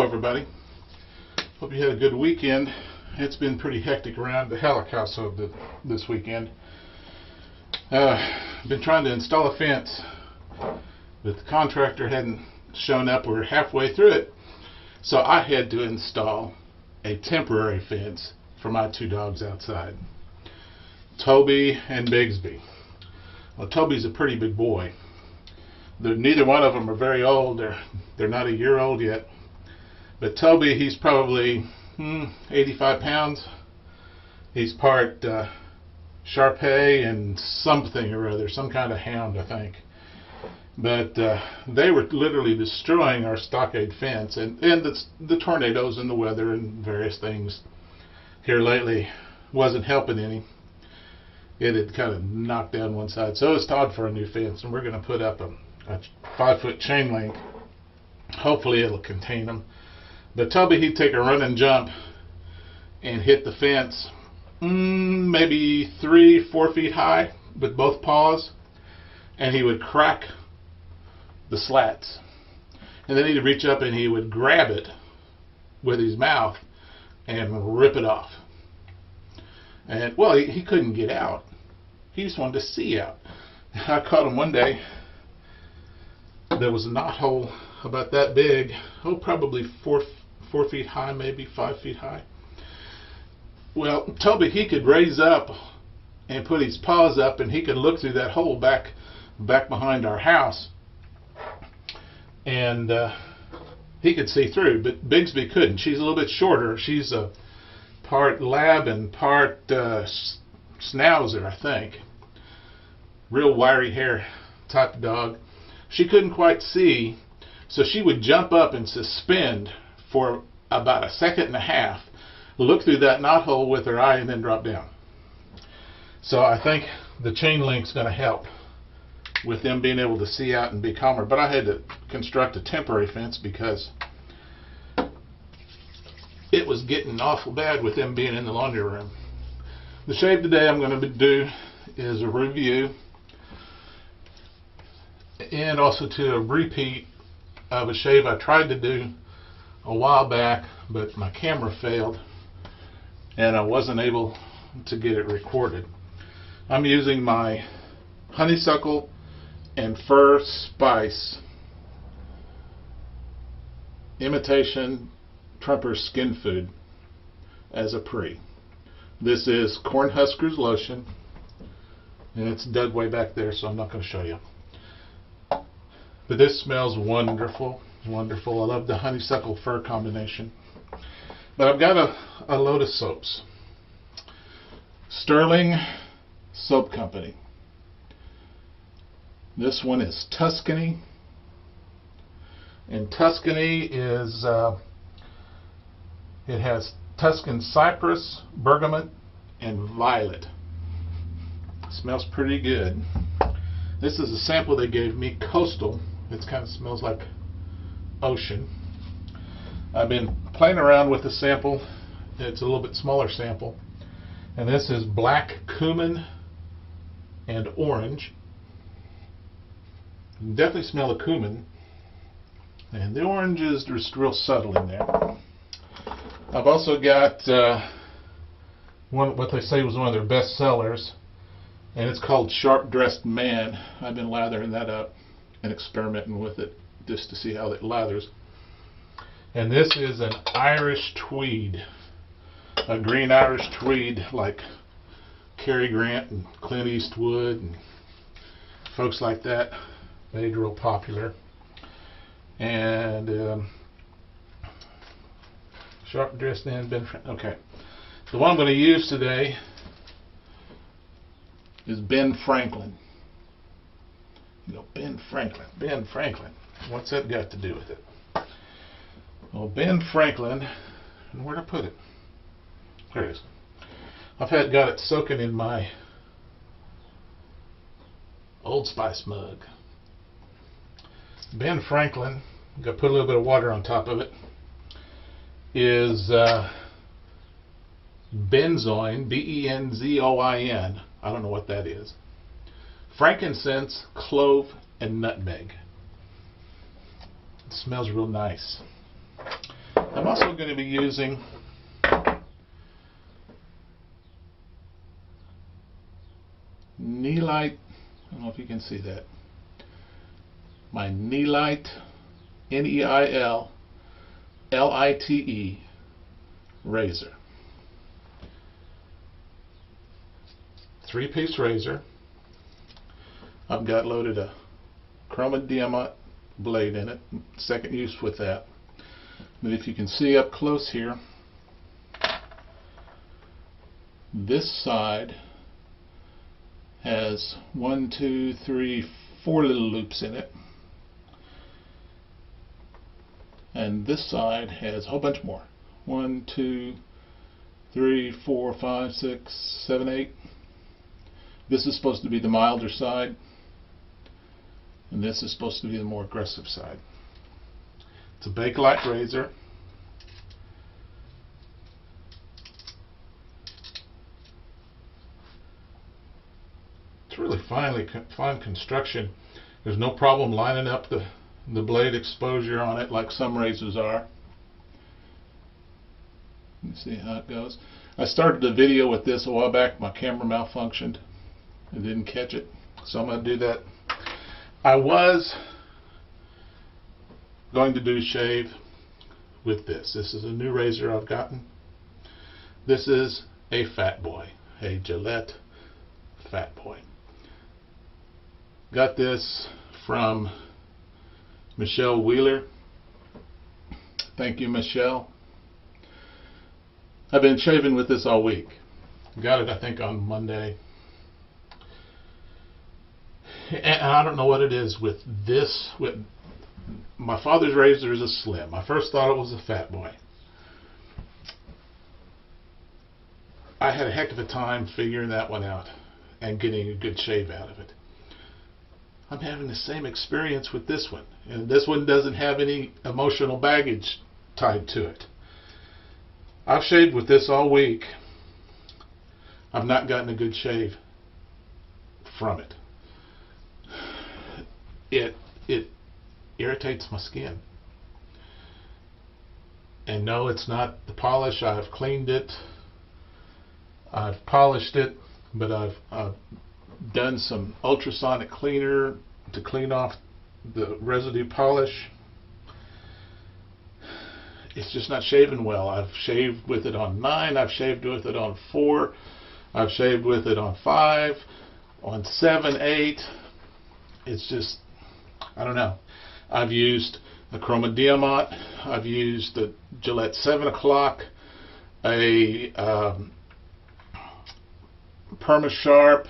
everybody. Hope you had a good weekend. It's been pretty hectic around the Halleck household this weekend. Been trying to install a fence, but the contractor hadn't shown up. We're halfway through it, so I had to install a temporary fence for my two dogs outside, Toby and Bigsby. Well, Toby's a pretty big boy. Neither one of them are very old. They're not a year old yet. But Toby, he's probably 85 pounds. He's part Shar-Pei and something or other, some kind of hound, I think. But they were literally destroying our stockade fence, and the tornadoes and the weather and various things here lately wasn't helping any. It had kind of knocked down one side, so it's time for a new fence, and we're going to put up a 5-foot chain link. Hopefully it'll contain them. But Toby, he'd take a run and jump and hit the fence maybe 3-4 feet high with both paws, and he would crack the slats, and then he'd reach up and he would grab it with his mouth and rip it off. And well, he couldn't get out. He just wanted to see out. I caught him one day. There was a knot hole about that big, probably 4 feet high, maybe 5 feet high. Well, Toby, he could raise up and put his paws up, and he could look through that hole back behind our house, and he could see through. But Bigsby couldn't. She's a little bit shorter. She's a part lab and part schnauzer, I think. Real wiry hair type of dog. She couldn't quite see, so she would jump up and suspend for about a second and a half, look through that knot hole with her eye, and then drop down. So I think the chain link's going to help with them being able to see out and be calmer. But I had to construct a temporary fence because it was getting awful bad with them being in the laundry room. The shave today I'm going to do is a review and also to a repeat of a shave I tried to do a while back, but my camera failed and I wasn't able to get it recorded. I'm using my honeysuckle and fir spice imitation Trumper skin food as a pre. This is Cornhuskers lotion, and it's dug way back there, so I'm not going to show you. But this smells wonderful, wonderful. I love the honeysuckle fir combination. But I've got a load of soaps. Stirling Soap Company. This one is Tuscany, and Tuscany is it has Tuscan cypress, bergamot, and violet. It smells pretty good. This is a sample they gave me, Coastal. It kind of smells like ocean. I've been playing around with the sample. It's a little bit smaller sample, and this is black cumin and orange. You can definitely smell the cumin, and the orange is just real subtle in there. I've also got what they say was one of their best sellers, and it's called Sharp Dressed Man. I've been lathering that up and experimenting with it just to see how it lathers. And this is an Irish tweed, a green Irish tweed like Cary Grant and Clint Eastwood and folks like that made real popular. And Sharp Dressed Man, okay. The one I'm going to use today is Ben Franklin. You know, Ben Franklin. What's that got to do with it? Well, Ben Franklin, and where'd I put it? There it is. I've got it soaking in my Old Spice mug. Ben Franklin, I'm going to put a little bit of water on top of it, is benzoin, B-E-N-Z-O-I-N. I don't know what that is. Frankincense, clove, and nutmeg. It smells real nice. I'm also going to be using Neillite, I don't know if you can see that, my Neillite, Neillite razor. 3-piece razor. I've got loaded a chroma diamond blade in it, second use with that. But if you can see up close here, this side has 1, 2, 3, 4 little loops in it, and this side has a whole bunch more. 1, 2, 3, 4, 5, 6, 7, 8. This is supposed to be the milder side, and this is supposed to be the more aggressive side. It's a Bakelite razor. It's really fine construction. There's no problem lining up the blade exposure on it like some razors are. Let's see how it goes. I started a video with this a while back. My camera malfunctioned and didn't catch it, so I'm going to do that. I was going to do shave with this. This is a new razor I've gotten. This is a Fat Boy, a Gillette Fat Boy. Got this from Michelle Wheeler. Thank you, Michelle. I've been shaving with this all week. Got it, I think, on Monday. And I don't know what it is with this. With my father's razor is a slim. I first thought it was a Fat Boy. I had a heck of a time figuring that one out and getting a good shave out of it. I'm having the same experience with this one, and this one doesn't have any emotional baggage tied to it. I've shaved with this all week. I've not gotten a good shave from it. It irritates my skin. And no, it's not the polish. I've cleaned it, I've polished it, but I've done some ultrasonic cleaner to clean off the residue polish. It's just not shaving well. I've shaved with it on 9, I've shaved with it on 4, I've shaved with it on 5, on 7, 8. It's just, I don't know. I've used a chroma diamond, I've used the Gillette 7 o'clock, a Perma-Sharp,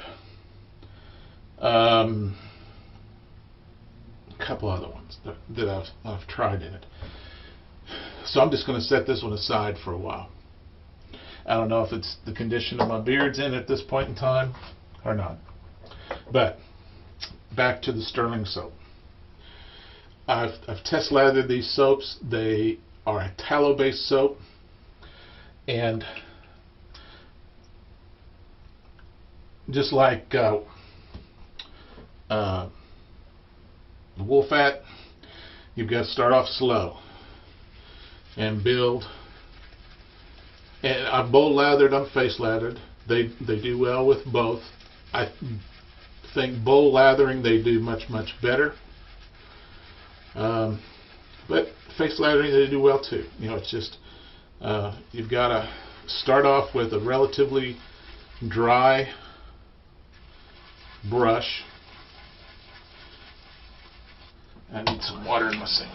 a couple other ones that I've tried in it. So I'm just going to set this one aside for a while. I don't know if it's the condition of my beard's in at this point in time or not. But back to the Stirling soap. I've test lathered these soaps. They are a tallow-based soap, and just like wool fat, you've got to start off slow and build. And I've bowl lathered, I'm face lathered. They do well with both. I think bowl lathering they do much better. But face lathering they do well too. You know, it's just you've got to start off with a relatively dry brush. I need some water in my sink.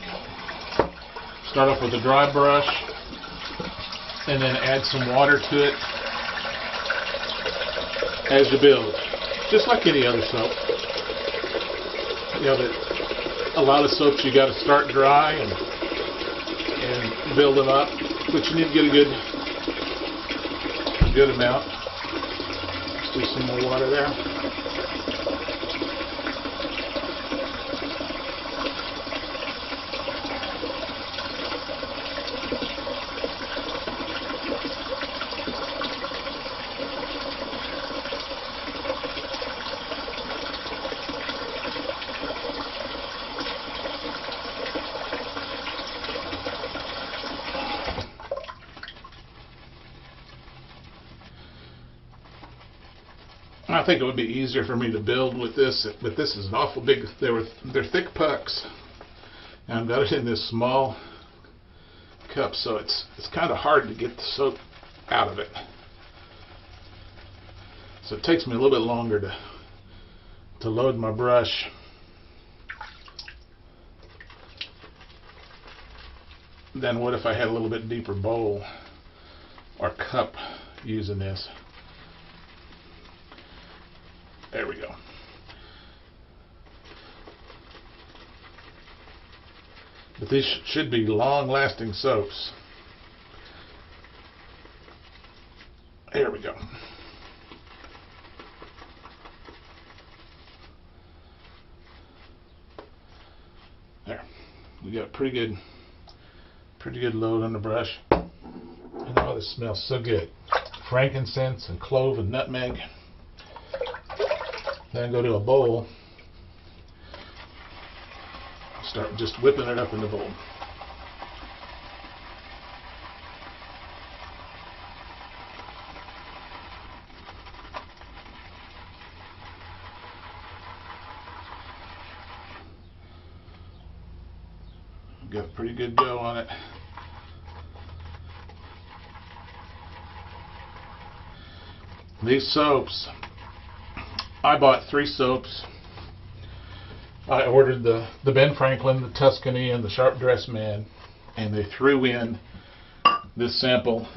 Start off with a dry brush and then add some water to it as you build, just like any other soap. You know that a lot of soaps you got to start dry and build them up, but you need to get a good amount. Let's do some more water there. I think it would be easier for me to build with this, but this is an awful big, they're thick pucks. And I've got it in this small cup, so it's kind of hard to get the soap out of it. So it takes me a little bit longer to load my brush. Than what if I had a little bit deeper bowl or cup using this. There we go. But these should be long-lasting soaps. There we go. There. We got a pretty good load on the brush. And oh, this smells so good. Frankincense and clove and nutmeg. Then go to a bowl. Start just whipping it up in the bowl. Got a pretty good go on it. These soaps, I bought 3 soaps. I ordered the Ben Franklin, the Tuscany, and the Sharp Dressed Man, and they threw in this sample,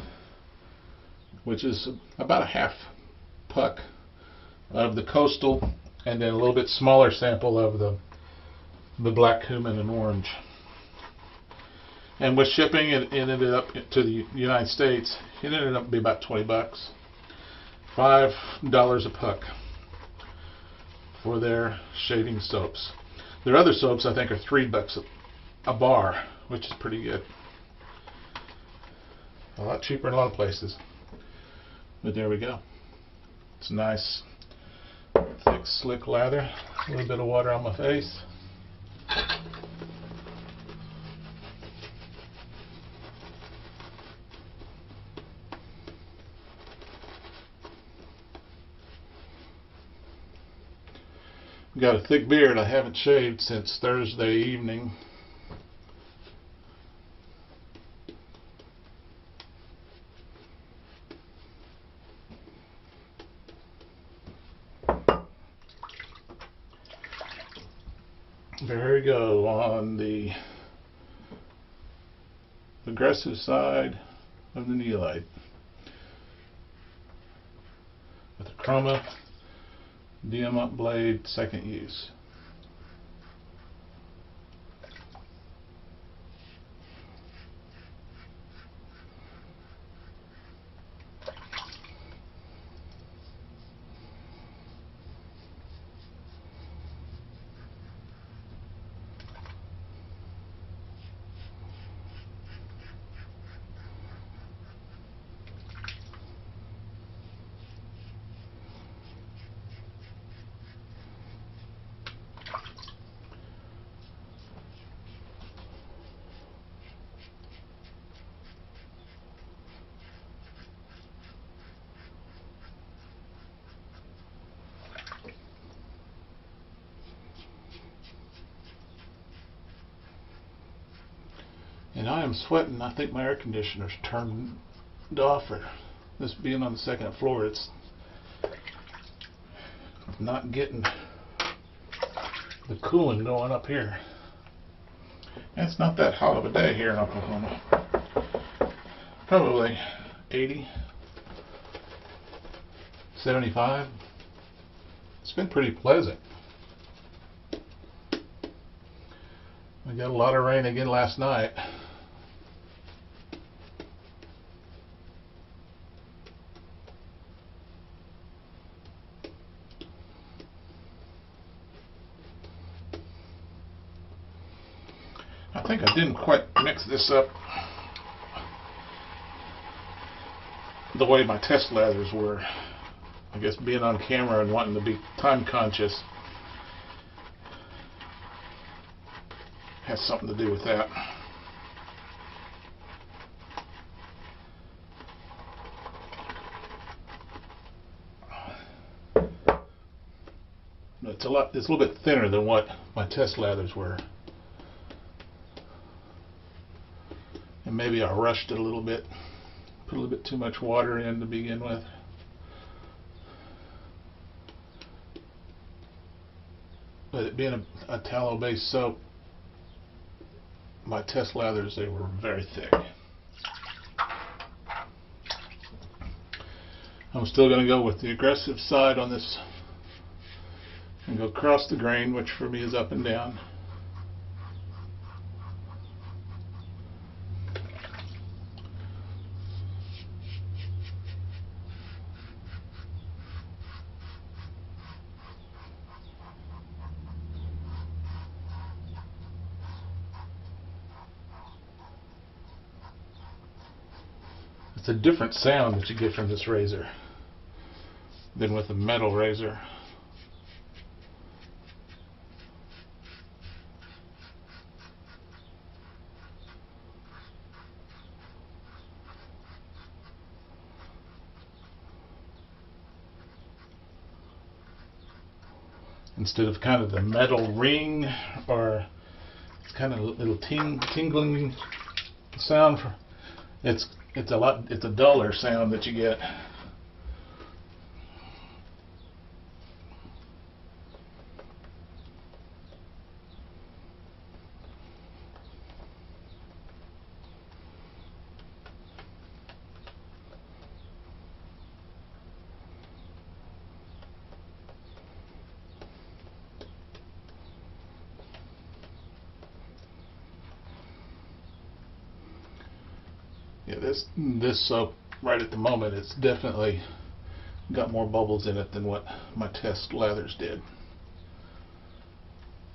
which is about a half puck of the Coastal, and then a little bit smaller sample of the black cumin and orange. And with shipping, it ended up to the United States, it ended up being about $20, $5 a puck for their shading soaps. Their other soaps, I think, are $3 a bar, which is pretty good. A lot cheaper in a lot of places. But there we go. It's nice, thick, slick lather. A little bit of water on my face. Got a thick beard. I haven't shaved since Thursday evening. There we go, on the aggressive side of the Neillite with a chroma diamond blade, second use. And I am sweating. I think my air conditioner's turned off, or this being on the second floor, it's not getting the cooling going up here. And it's not that hot of a day here in Oklahoma. Probably 80, 75. It's been pretty pleasant. We got a lot of rain again last night. I think I didn't quite mix this up the way my test lathers were. I guess being on camera and wanting to be time conscious has something to do with that. it's a little bit thinner than what my test lathers were. And maybe I rushed it a little bit, put a little bit too much water in to begin with. But it being a tallow-based soap, my test lathers, they were very thick. I'm still going to go with the aggressive side on this and go across the grain, which for me is up and down. It's a different sound that you get from this razor than with a metal razor. Instead of kind of the metal ring or it's kind of a little tingling sound, it's a duller sound that you get. Yeah, this soap right at the moment, it's definitely got more bubbles in it than what my test lathers did.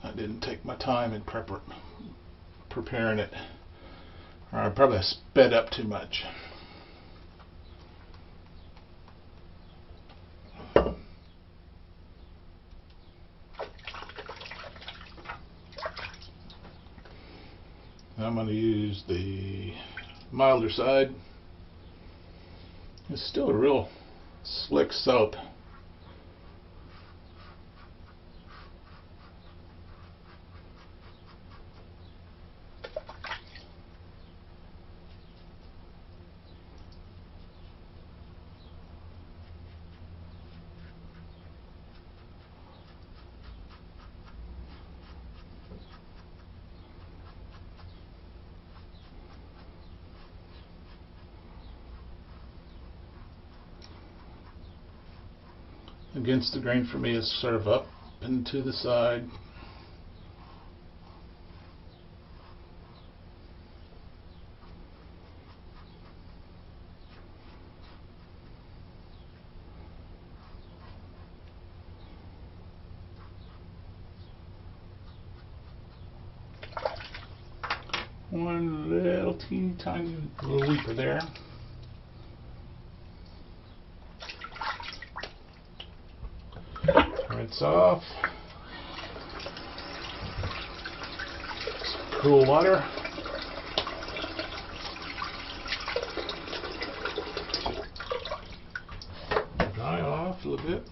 I didn't take my time in preparing it, or I probably sped up too much. I'm going to use the milder side. It's still a real slick soap. Against the grain for me is sort of up and to the side. One little teeny tiny little weeper there. Rinse off. Some cool water. Dry off a little bit.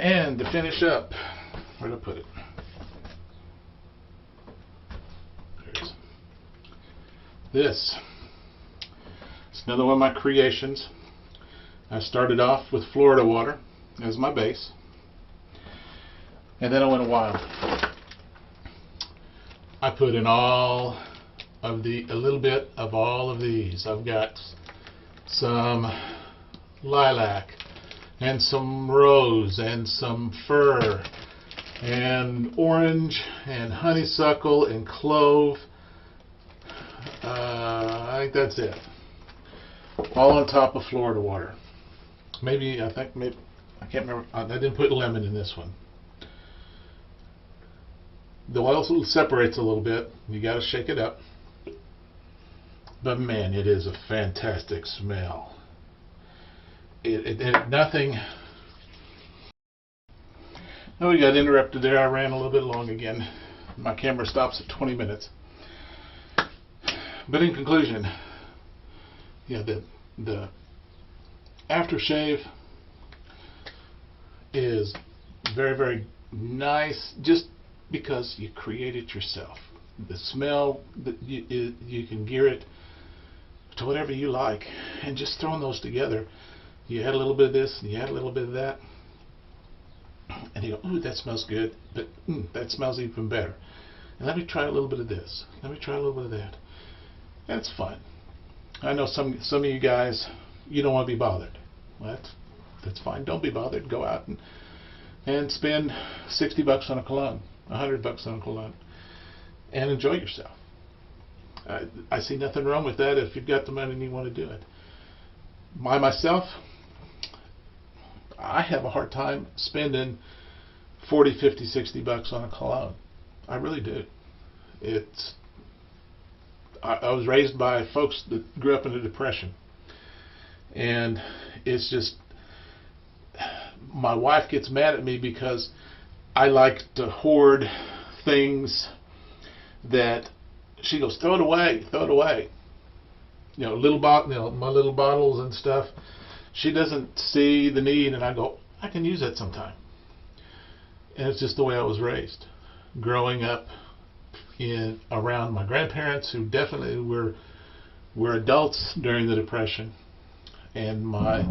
And to finish up, where did I put it? This is another one of my creations. I started off with Florida water as my base, and then I went wild. I put in a little bit of all of these. I've got some lilac and some rose and some fir and orange and honeysuckle and clove. I think that's it. All on top of Florida water. I can't remember. I didn't put lemon in this one. The oil separates a little bit. You got to shake it up. But man, it is a fantastic smell. Nothing. Oh, we got interrupted there. I ran a little bit long again. My camera stops at 20 minutes. But in conclusion, Yeah, the aftershave is very, very nice just because you create it yourself. The smell, you can gear it to whatever you like, and just throwing those together, you add a little bit of this and you add a little bit of that, and you go, ooh, that smells good, but that smells even better. And let me try a little bit of this. Let me try a little bit of that. And it's fun. I know some of you guys, you don't want to be bothered. Well, that's fine. Don't be bothered. Go out and spend $60 on a cologne, $100 on a cologne, and enjoy yourself. I see nothing wrong with that if you've got the money and you want to do it. Myself, I have a hard time spending $40, $50, $60 on a cologne. I really do. I was raised by folks that grew up in the Depression, and it's just, my wife gets mad at me because I like to hoard things that she goes, throw it away, throw it away. You know, my little bottles and stuff. She doesn't see the need, and I go, I can use that sometime. And it's just the way I was raised, growing up around my grandparents, who definitely were adults during the Depression, and my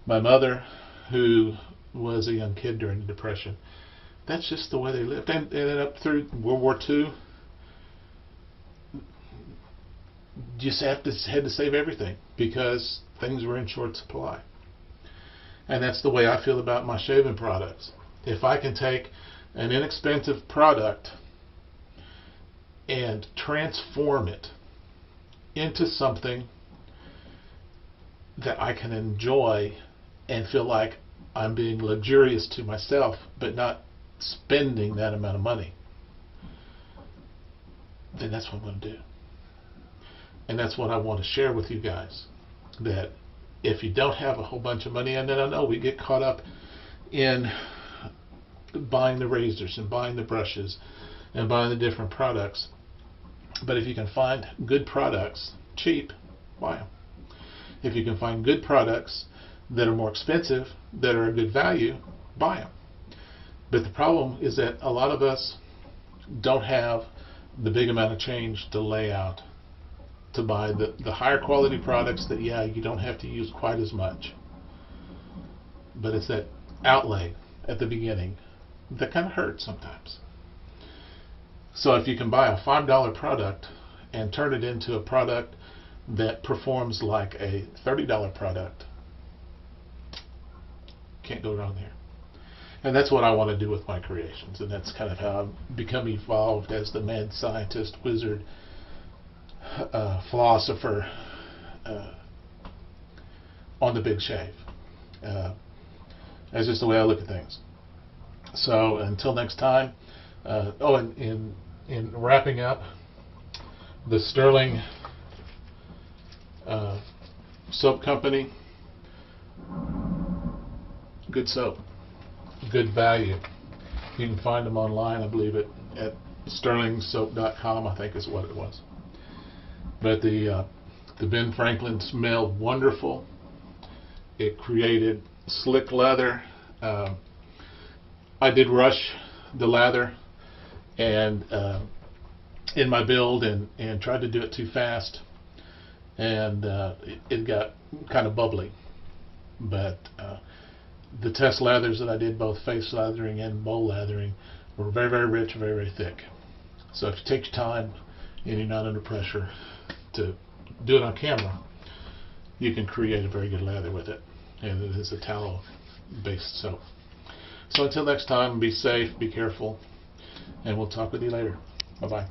mother, who was a young kid during the Depression. That's just the way they lived. And up through World War II, you just had to save everything because things were in short supply. And that's the way I feel about my shaving products. If I can take an inexpensive product and transform it into something that I can enjoy and feel like I'm being luxurious to myself, but not spending that amount of money, then that's what I'm going to do. And that's what I want to share with you guys. That if you don't have a whole bunch of money, and then I know we get caught up in buying the razors and buying the brushes and buying the different products, but if you can find good products cheap, buy them. If you can find good products that are more expensive, that are a good value, buy them. But the problem is that a lot of us don't have the big amount of change to lay out to buy the higher quality products that, yeah, you don't have to use quite as much. But it's that outlay at the beginning that kind of hurts sometimes. So if you can buy a $5 product and turn it into a product that performs like a $30 product, can't go wrong there. And that's what I want to do with my creations, and that's kind of how I've become evolved as the mad scientist, wizard, philosopher on the big shave. That's just the way I look at things. So until next time, in wrapping up, the Stirling soap company, good soap, good value. You can find them online, I believe it at stirlingsoap.com, I think is what it was. But the Ben Franklin smelled wonderful. It created slick leather. I did rush the lather and in my build and tried to do it too fast, and it got kind of bubbly. But the test lathers that I did, both face lathering and bowl lathering, were very, very rich, very, very thick. So if you take your time and you're not under pressure to do it on camera, you can create a very good lather with it. And it is a tallow-based soap. So until next time, be safe, be careful, and we'll talk with you later. Bye-bye.